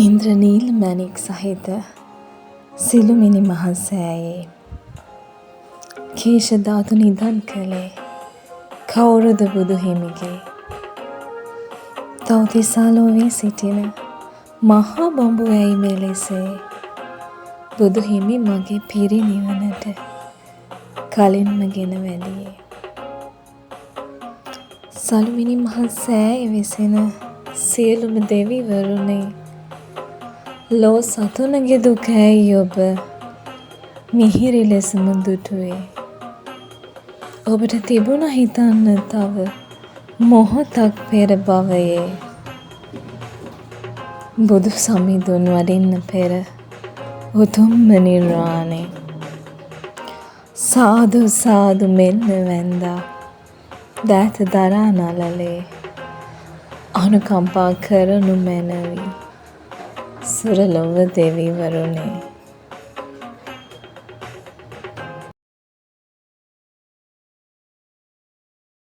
ඉන්ද්‍රනීල මැණික් සහිත සිළුමිණි මහසෑයේ කේශ ධාතු නිධන් කළේ කවුරුද බුදු හිමිගේ? තවතිසා ලොවේ සිටින මහා බඹු ඇයි මෙලෙසේ බුදු හිමි මගේ පිරිනිවනට කලින්ම ගෙන වැඩියේ. සළුමිණි මහසෑය වෙසෙන සියලුම දෙවිවරුනේ ලෝ සතුනගේ දුක ඇයි ඔබ මිහිරි ලෙසම දුටුවේ? ඔබට තිබුණ හිතන්න තව මොහොතක් පෙර භවයේ බුදු සමිඳුන් වඩින්න පෙර උතුම්ම නිර්වාණය. සාදු සාදු මෙන්න වැන්දා දෑත දරා නළලේ අනුකම්පා කරනු මැනවි සුරලොව දෙවිවරුනේ.